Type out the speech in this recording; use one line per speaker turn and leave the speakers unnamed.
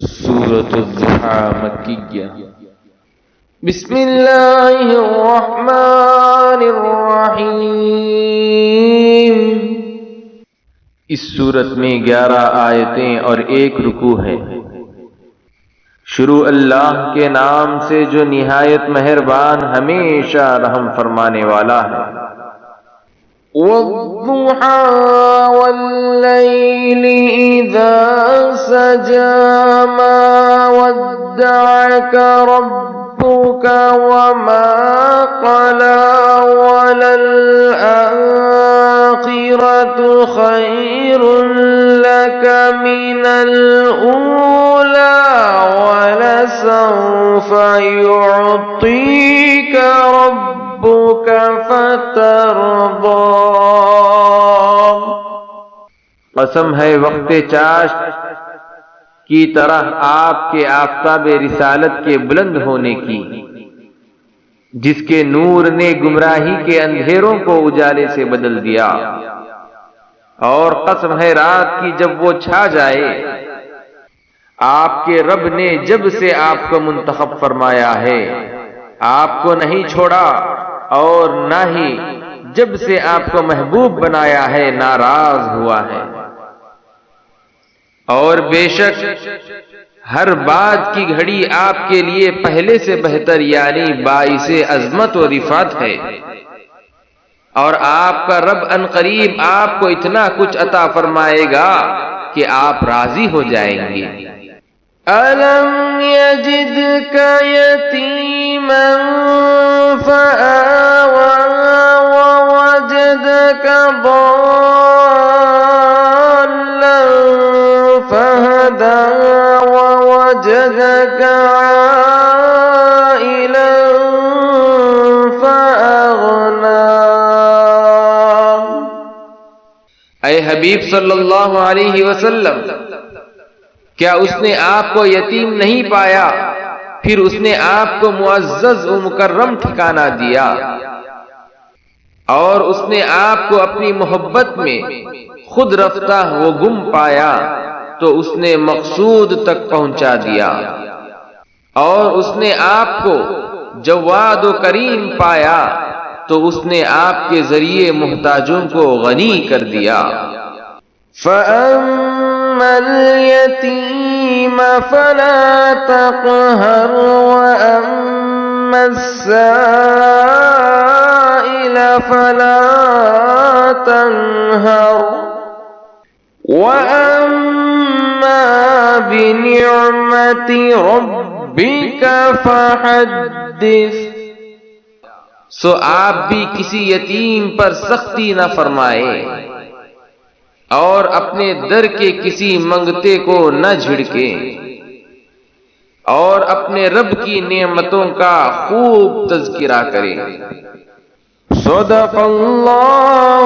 سورة الضحى مکیہ۔ بسم اللہ الرحمن الرحیم۔ اس سورت میں 11 آیتیں اور 1 رکوع ہے۔ شروع اللہ کے نام سے جو نہایت مہربان ہمیشہ رحم فرمانے والا ہے۔ وَالضُّحَى وَاللَّيْلِ إِذَا سَجَىٰ مَا وَدَّعَكَ رَبُّكَ وَمَا قَلَىٰ وَلَلْآخِرَةُ خَيْرٌ لَّكَ مِنَ الْأُولَىٰ وَلَسَوْفَ يُعْطِيكَ رَبُّكَ فَتَرْضَىٰ۔ قسم ہے وقت چاشت کی طرح آپ کے آفتاب رسالت کے بلند ہونے کی، جس کے نور نے گمراہی کے اندھیروں کو اجالے سے بدل دیا، اور قسم ہے رات کی جب وہ چھا جائے۔ آپ کے رب نے جب سے آپ کو منتخب فرمایا ہے، آپ کو نہیں چھوڑا، اور نہ ہی جب سے آپ کو محبوب بنایا ہے ناراض ہوا ہے۔ اور بے شک ہر بات کی گھڑی آپ کے لیے پہلے سے بہتر یعنی باعث عظمت و رفعت ہے، اور آپ کا رب عنقریب آپ کو اتنا کچھ عطا فرمائے گا کہ آپ راضی ہو جائیں گے۔ أَلَمْ يَجِدْكَ يَتِيمًا فَآوَىٰ وَوَجَدَكَ ضَالًّا فَهَدَىٰ وَوَجَدَكَ عَائِلًا فَأَغْنَىٰ۔ اے حبیب صلی اللہ علیہ وسلم، کیا اس نے آپ کو یتیم نہیں پایا، پھر اس نے آپ کو معزز و مکرم ٹھکانہ دیا، اور اس نے آپ کو اپنی محبت میں خود رفتہ و گم پایا تو اس نے مقصود تک پہنچا دیا، اور اس نے آپ کو جواد و کریم پایا تو اس نے آپ کے ذریعے محتاجوں کو غنی کر دیا۔ فَأَمَّا الْيَتِيمَ فَلَا تَقْهَرْ وَأَمَّا السَّائِلَ فَلَا تَنْهَرْ وَأَمَّا بِنِعْمَةِ رَبِّكَ فَحَدِّثْ۔ سو آپ بھی کسی یتیم پر سختی نہ فرمائے، اور اپنے در کے کسی منگتے کو نہ جھڑکیں، اور اپنے رب کی نعمتوں کا خوب تذکرہ کریں۔ صدق اللہ